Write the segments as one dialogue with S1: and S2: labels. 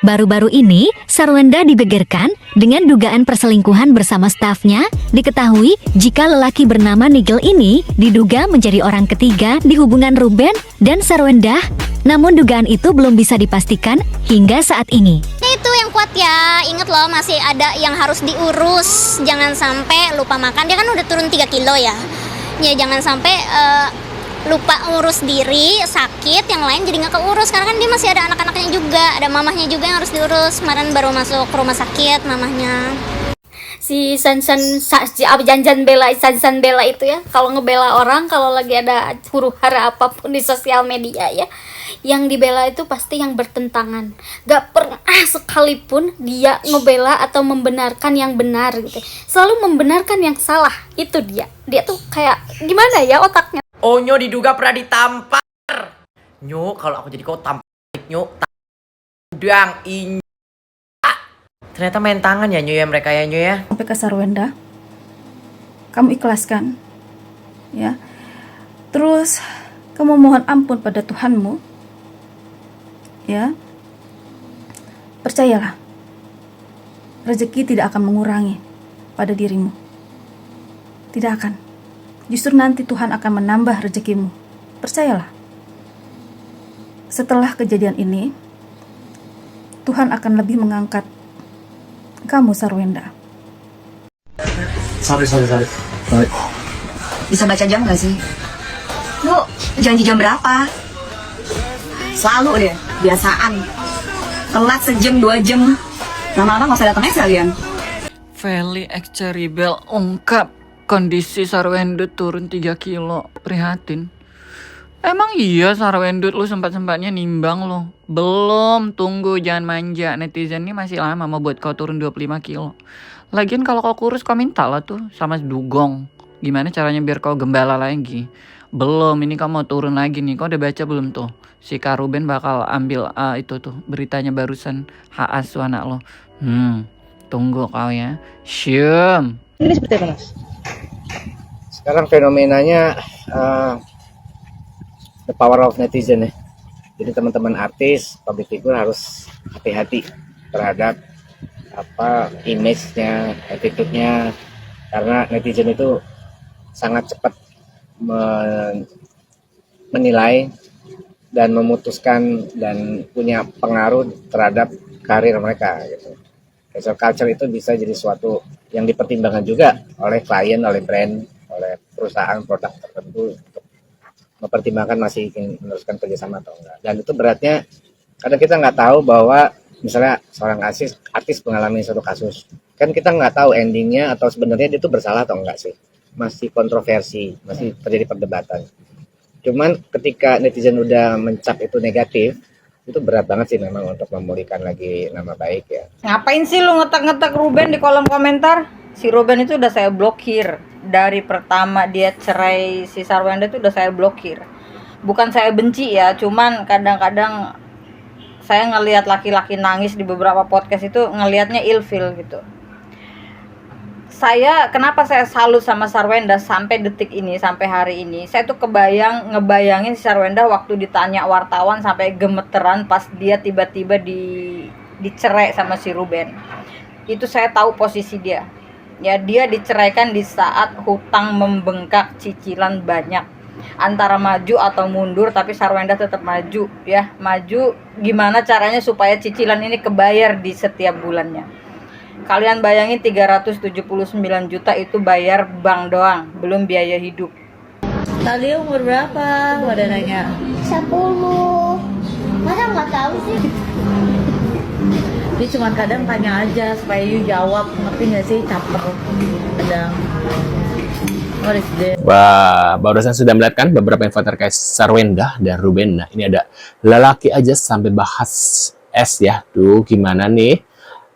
S1: Baru-baru ini, Sarwenda digegerkan dengan dugaan perselingkuhan bersama stafnya. Diketahui jika lelaki bernama Nigel ini diduga menjadi orang ketiga di hubungan Ruben dan Sarwenda. Namun dugaan itu belum bisa dipastikan hingga saat ini.
S2: Itu yang kuat ya, inget loh masih ada yang harus diurus. Jangan sampai lupa makan, dia kan udah turun 3 kilo ya. Ya jangan sampai lupa ngurus diri, sakit, yang lain jadi nggak keurus. Karena kan dia masih ada anak-anaknya juga, ada mamahnya juga yang harus diurus. Kemarin baru masuk rumah sakit mamahnya.
S3: Si Janjan bela Sansan bela itu ya, kalau ngebela orang, kalau lagi ada huru hara apapun di sosial media ya, yang dibela itu pasti yang bertentangan. Gak pernah sekalipun dia ngebela atau membenarkan yang benar gitu, selalu membenarkan yang salah. Itu dia tuh kayak gimana ya otaknya.
S4: Oh, Nyo diduga pernah ditampar. Nyo, kalau aku jadi kau tampar Nyo, udang inyo. Ternyata main tangan ya Nyo ya, mereka ya Nyo ya.
S5: Sampai ke Sarwenda, kamu ikhlaskan, ya. Terus kamu mohon ampun pada Tuhanmu, ya. Percayalah, rezeki tidak akan mengurangi pada dirimu. Tidak akan. Justru nanti Tuhan akan menambah rezekimu. Percayalah. Setelah kejadian ini, Tuhan akan lebih mengangkat kamu, Sarwenda.
S6: Sorry.
S7: Bisa baca jam gak sih? Lu janji jam berapa? Selalu deh, biasaan. Telat sejam 2 jam. Lama-lama gak usah datang sekalian.
S8: Feli X Cheribel ungkap kondisi Sarwendut turun 3 kilo. Prihatin. Emang iya Sarwendut lu sempat-sempatnya nimbang lo? Belum, tunggu, jangan manja. Netizen ini masih lama mau buat kau turun 25 kilo. Lagian kalau kau kurus kau minta lah tuh sama Dugong. Gimana caranya biar kau gembala lagi? Belum, ini kau mau turun lagi nih. Kau udah baca belum tuh? Si Kak Ruben bakal ambil itu tuh beritanya barusan hak asuh anak lo. Tunggu kau ya. Syum.
S6: Ini seperti apa, Mas? Sekarang fenomenanya the power of netizen ya. Jadi teman-teman artis, public figure harus hati-hati terhadap image-nya, attitude-nya, karena netizen itu sangat cepat menilai dan memutuskan dan punya pengaruh terhadap karir mereka gitu. Cancel culture itu bisa jadi suatu yang dipertimbangkan juga oleh klien, oleh brand, oleh perusahaan produk tertentu untuk mempertimbangkan masih ingin meneruskan kerjasama atau enggak. Dan itu beratnya kadang kita nggak tahu bahwa misalnya seorang artis mengalami suatu kasus, kan kita nggak tahu endingnya atau sebenarnya dia itu bersalah atau enggak sih. Masih kontroversi, masih terjadi perdebatan. Cuman ketika netizen udah mencap itu negatif, itu berat banget sih memang untuk memulihkan lagi nama baik ya.
S9: Ngapain sih lu ngetak-ngetak Ruben di kolom komentar? Si Ruben itu udah saya blokir. Dari pertama dia cerai si Sarwenda itu udah saya blokir. Bukan saya benci ya, cuman kadang-kadang saya ngelihat laki-laki nangis di beberapa podcast itu ngelihatnya ilfil gitu. Kenapa saya salut sama Sarwenda sampai detik ini, sampai hari ini. Saya tuh ngebayangin si Sarwenda waktu ditanya wartawan sampai gemeteran pas dia tiba-tiba dicerai sama si Ruben. Itu saya tahu posisi dia. Ya, dia diceraikan di saat hutang membengkak, cicilan banyak. Antara maju atau mundur, tapi Sarwenda tetap maju ya. Maju gimana caranya supaya cicilan ini kebayar di setiap bulannya. Kalian bayangin 379 juta itu bayar bank doang, belum biaya hidup.
S7: Tadi umur berapa? Gua ada nanya.
S2: 10. Masa nggak tahu sih?
S7: Dia cuma kadang tanya aja supaya you jawab, ngerti nggak sih? Caper kadang.
S10: Wah, barusan sudah melihat kan beberapa info terkait Sarwenda dan Ruben. Nah, ini ada lelaki aja sampai bahas es ya. Tuh, gimana nih?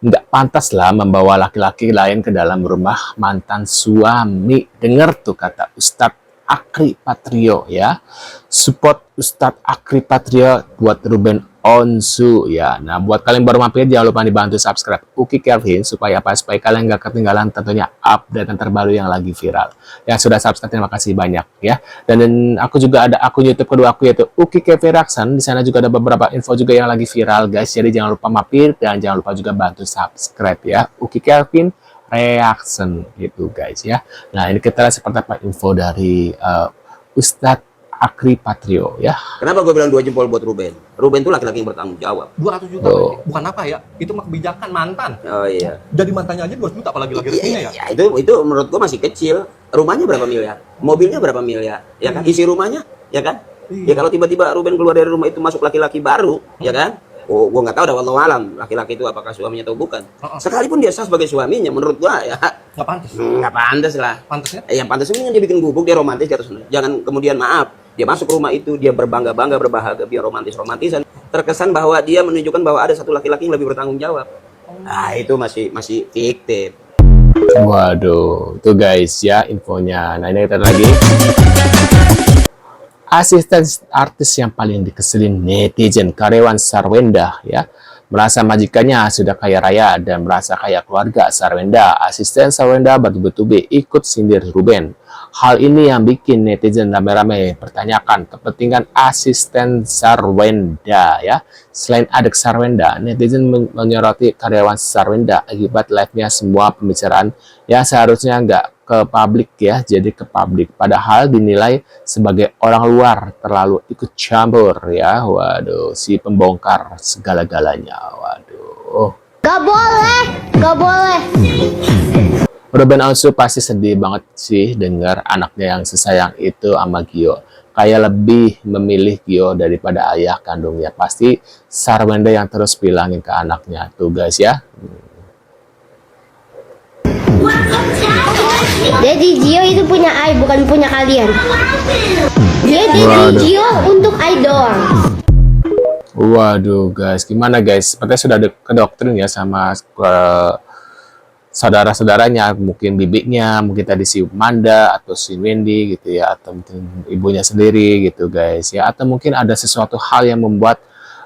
S10: Nggak pantas lah membawa laki-laki lain ke dalam rumah mantan suami. Dengar tuh kata Ustadz Akri Patrio ya. Support Ustadz Akri Patrio buat Ruben Onsu ya. Nah, buat kalian baru mampir jangan lupa dibantu subscribe Uki Kelvin supaya apa? Supaya kalian nggak ketinggalan tentunya update yang terbaru yang lagi viral. Yang sudah subscribe terima kasih banyak ya. Dan aku juga ada akun YouTube kedua aku yaitu Uki Kelvin Reaction. Di sana juga ada beberapa info juga yang lagi viral guys. Jadi jangan lupa mampir dan jangan lupa juga bantu subscribe ya. Uki Kelvin Reaction gitu guys ya. Nah, ini kita lihat seperti apa info dari Ustadz Akri Patrio ya.
S11: Kenapa gue bilang 2 jempol buat Ruben? Ruben tuh laki-laki yang bertanggung jawab.
S12: 200 juta bukan apa ya? Itu mah kebijakan mantan.
S11: Oh iya.
S12: Jadi mantannya aja 200 juta apalagi lagi resminya ya.
S11: Ya itu menurut gue masih kecil. Rumahnya berapa miliar? Mobilnya berapa miliar? Ya kan? Isi rumahnya, ya kan? Ya kalau tiba-tiba Ruben keluar dari rumah itu masuk laki-laki baru, ya kan? Oh, gue nggak tahu dah wallahu alam laki-laki itu apakah suaminya atau bukan. Sekalipun dia sah sebagai suaminya, menurut gue ya
S12: nggak pantas.
S11: Nggak pantas lah.
S12: Pantasnya?
S11: Yang pantas ini dia bikin gubuk, dia romantis di atas. Jangan kemudian maaf, dia masuk ke rumah itu, dia berbangga-bangga, berbahagia, dia romantisan. Terkesan bahwa dia menunjukkan bahwa ada satu laki-laki yang lebih bertanggung jawab. Nah, itu masih fiktif.
S10: Waduh, itu guys ya infonya. Nah, ini kita lagi. Asisten artis yang paling dikeselin netizen karyawan Sarwenda ya. Merasa majikannya sudah kaya raya dan merasa kaya keluarga Sarwenda. Asisten Sarwenda Batu-Betube ikut sindir Ruben. Hal ini yang bikin netizen rame-rame pertanyakan kepentingan asisten Sarwenda ya. Selain adik Sarwenda, netizen menyoroti karyawan Sarwenda akibat live-nya semua pembicaraan yang seharusnya nggak ke publik ya, jadi ke publik. Padahal dinilai sebagai orang luar terlalu ikut campur ya. Waduh, si pembongkar segala-galanya. Waduh.
S2: Gak boleh, gak boleh.
S10: Ruben Onsu pasti sedih banget sih dengar anaknya yang sesayang itu sama Gio. Kayak lebih memilih Gio daripada ayah kandungnya. Pasti Sarwenda yang terus bilangin ke anaknya. Tuh guys ya.
S2: Jadi Gio itu punya Ai, bukan punya kalian. Dia Gio untuk idol.
S10: Waduh guys, gimana guys? Sepertinya sudah kedoktrin ya sama saudara-saudaranya, mungkin bibinya, mungkin tadi si Manda atau si Wendy gitu ya, atau mungkin ibunya sendiri gitu guys ya, atau mungkin ada sesuatu hal yang membuat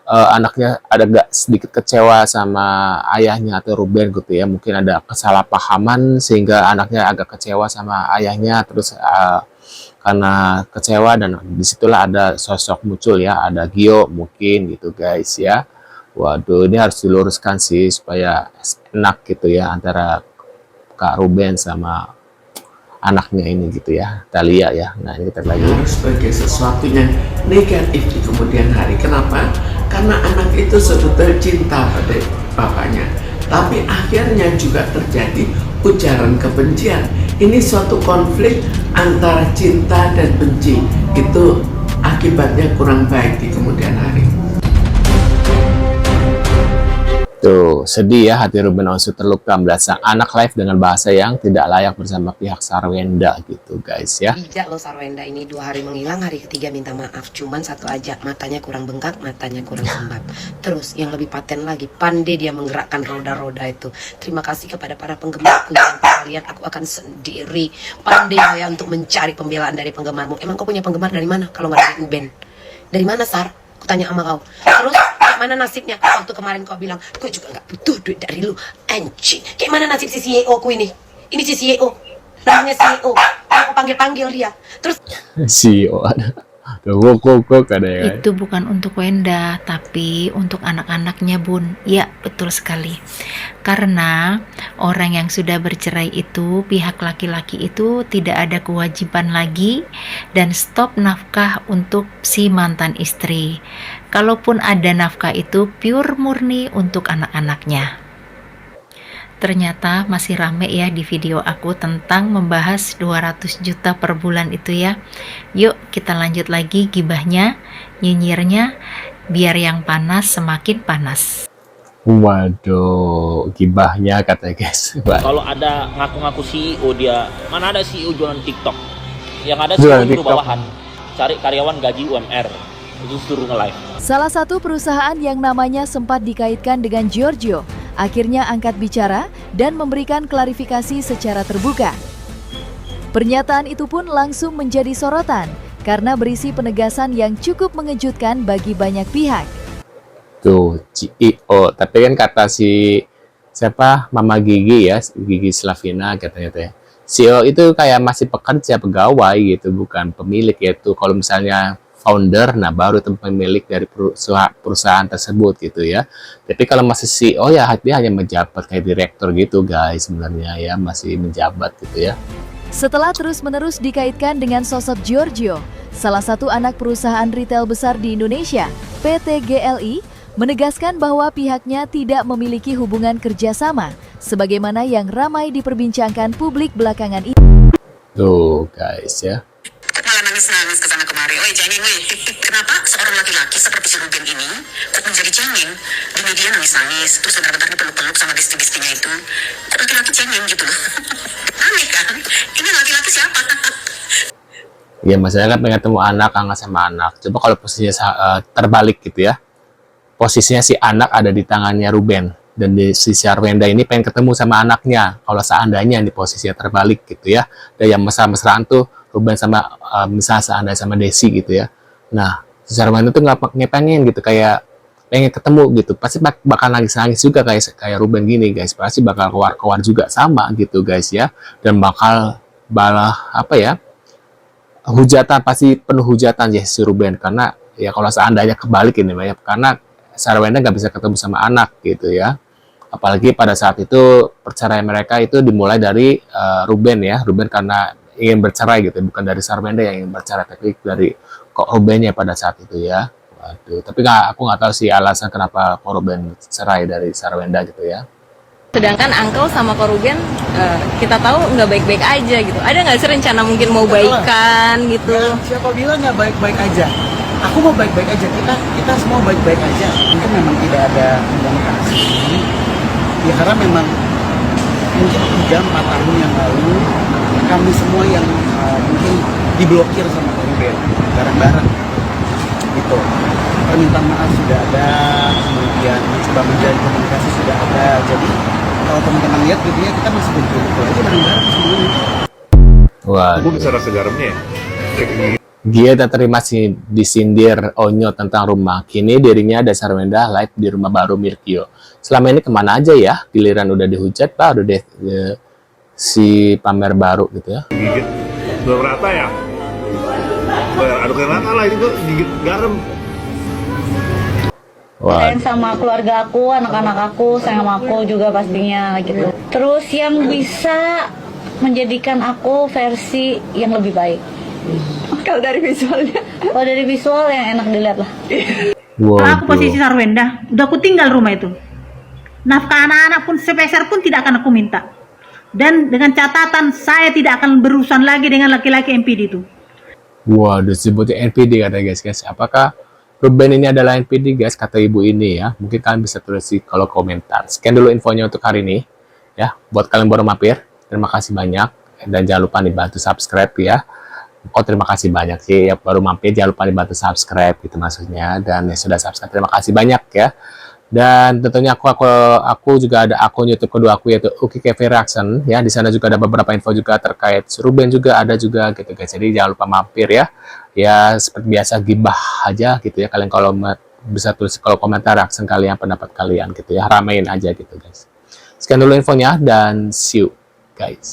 S10: anaknya ada gak sedikit kecewa sama ayahnya atau Ruben gitu ya, mungkin ada kesalahpahaman sehingga anaknya agak kecewa sama ayahnya, terus karena kecewa dan disitulah ada sosok muncul ya, ada Gio mungkin gitu guys ya. Waduh, ini harus diluruskan sih supaya enak gitu ya antara Kak Ruben sama anaknya ini gitu ya, Thalia ya. Nah, ini kita lagi
S13: sebagai sesuatu yang negatif di kemudian hari. Kenapa? Karena anak itu sudah tercinta pada bapaknya, tapi akhirnya juga terjadi ujaran kebencian. Ini suatu konflik antara cinta dan benci. Itu akibatnya kurang baik di kemudian hari.
S10: Tuh, sedih ya hati Ruben Onsu terluka melihat sang anak live dengan bahasa yang tidak layak bersama pihak Sarwenda gitu guys ya.
S7: Bijak lo Sarwenda ini 2 hari menghilang, hari ketiga minta maaf. Cuman satu aja, matanya kurang bengkak, matanya kurang sembab. Terus yang lebih paten lagi, pandai dia menggerakkan roda-roda itu. Terima kasih kepada para penggemarku, tanpa kalian aku akan sendiri. Pandai saya untuk mencari pembelaan dari penggemarmu. Emang kau punya penggemar dari mana kalau nggak dari Ruben? Dari mana Sar? Aku tanya sama kau. Terus mana nasibnya waktu kemarin kau bilang gue juga nggak butuh duit dari lu, anjing. Kayak mana nasib si CEO ku ini si CEO namanya CEO, aku panggil dia terus
S10: CEO ada kok ada ya.
S14: Itu bukan untuk Wenda, tapi untuk anak-anaknya Bun. Ya, betul sekali. Karena orang yang sudah bercerai itu, pihak laki-laki itu tidak ada kewajiban lagi dan stop nafkah untuk si mantan istri. Kalaupun ada nafkah itu pure murni untuk anak-anaknya. Ternyata masih rame ya di video aku tentang membahas 200 juta per bulan itu ya. Yuk kita lanjut lagi gibahnya, nyinyirnya, biar yang panas semakin panas.
S10: Waduh, gibahnya katanya guys.
S15: Kalau ada ngaku-ngaku CEO dia, mana ada CEO jualan TikTok? Yang ada CEO juru bawahan, cari karyawan gaji UMR, itu suruh nge-live.
S16: Salah satu perusahaan yang namanya sempat dikaitkan dengan Giorgio akhirnya angkat bicara dan memberikan klarifikasi secara terbuka. Pernyataan itu pun langsung menjadi sorotan karena berisi penegasan yang cukup mengejutkan bagi banyak pihak.
S10: Tuh, CEO. Tapi kan kata si siapa Mama Gigi ya, Gigi Slavina katanya teh. CEO itu kayak masih pekerja pegawai gitu, bukan pemilik yaitu kalau misalnya founder, nah baru itu pemilik dari perusahaan tersebut gitu ya. Tapi kalau masih CEO ya dia hanya menjabat kayak direktur gitu guys sebenarnya ya, masih menjabat gitu ya.
S16: Setelah terus-menerus dikaitkan dengan sosok Giorgio, salah satu anak perusahaan retail besar di Indonesia, PT GLI, menegaskan bahwa pihaknya tidak memiliki hubungan kerjasama, sebagaimana yang ramai diperbincangkan publik belakangan ini.
S10: Tuh guys ya.
S7: Malah nangis-nangis ke sana kemari. Oi cengeng, oi. Kenapa seorang laki-laki seperti si Ruben ini kok menjadi cengeng? Di media nangis-nangis, terus bentar-bentar dipeluk-peluk sama istri-istrinya itu. Kok laki-laki cengeng gitu loh. Aneh kan? Ini laki-laki siapa?
S10: Ya maksudnya kan pengen ketemu anak, kangen sama anak. Coba kalau posisinya terbalik gitu ya. Posisinya si anak ada di tangannya Ruben. Dan si Sarwenda ini pengen ketemu sama anaknya. Kalau seandainya di posisinya terbalik gitu ya. Dan yang mesra-mesraan tuh Ruben sama misalnya seandainya sama Desi gitu ya. Nah, si Sarwenda tuh nggak pengen gitu. Kayak pengen ketemu gitu. Pasti bakal nangis-nangis juga kayak Ruben gini guys. Pasti bakal keluar-keluar juga sama gitu guys ya. Dan bakal apa ya, hujatan, pasti penuh hujatan ya si Ruben. Karena ya kalau seandainya kebalik ini ya. Karena Sarwenda nggak bisa ketemu sama anak gitu ya. Apalagi pada saat itu perceraian mereka itu dimulai dari Ruben ya. Ruben karena ingin bercerai gitu, bukan dari Sarwenda yang ingin bercerai, tapi dari kok Rubennya pada saat itu ya. Waduh, tapi aku nggak tahu sih alasan kenapa kok Ruben cerai dari Sarwenda gitu ya.
S17: Sedangkan Uncle sama Ko Ruben kita tahu nggak baik-baik aja gitu. Ada nggak sih rencana mungkin mau baikan gitu?
S18: Siapa bilang nggak baik-baik aja? Aku mau baik-baik aja. Kita semua baik-baik aja. Mungkin memang tidak ada komunikasi. Ya karena memang mungkin 3-4 tahun yang lalu kami semua yang mungkin diblokir sama Ko Ruben bareng-bareng gitu. Permintaan maaf sudah ada, kemudian mencoba menjalin komunikasi sudah ada. Jadi kalau teman-teman lihat gitu ya, kita masih kumpul aja bareng-bareng semuanya.
S10: Wah,
S12: Kamu bisa rasa garamnya ya?
S10: Gia tak terima disindir Onyo tentang rumah. Kini dirinya ada Sarwenda live di rumah baru milik Gio. Selama ini kemana aja ya? Giliran udah dihujat, baru deh si pamer baru gitu ya.
S12: Gigit belum rata ya? Aduk yang rata lah, itu gigit garam.
S9: Sayang sama keluarga aku, anak-anak aku, sayang sama aku juga pastinya gitu. Terus yang bisa menjadikan aku versi yang lebih baik. Kalau dari visualnya? Kalau dari visual yang enak dilihat lah.
S5: Kalau aku posisi Sarwenda, udah aku tinggal rumah itu. Nafkah anak-anak pun sepeser pun tidak akan aku minta. Dan dengan catatan saya tidak akan berurusan lagi dengan laki-laki NPD itu.
S10: Wah, disebutnya NPD katanya guys. Apakah Ruben ini adalah NPD guys, kata ibu ini ya? Mungkin kalian bisa tulis di kolom komentar. Sekian dulu infonya untuk hari ini. Ya, buat kalian baru mampir, terima kasih banyak. Dan jangan lupa dibantu subscribe ya. Oh, terima kasih banyak sih ya baru mampir, jangan lupa dibantu subscribe gitu maksudnya. Dan yang sudah subscribe terima kasih banyak ya. Dan tentunya aku juga ada akun YouTube kedua aku yaitu Uki Cafe Reaction ya. Di sana juga ada beberapa info juga terkait Ruben juga ada juga gitu guys. Jadi jangan lupa mampir ya. Ya seperti biasa gibah aja gitu ya. Kalian kalau bisa tulis kalau komentar reaction kalian, pendapat kalian gitu ya. Ramein aja gitu guys. Sekian dulu infonya dan see you guys.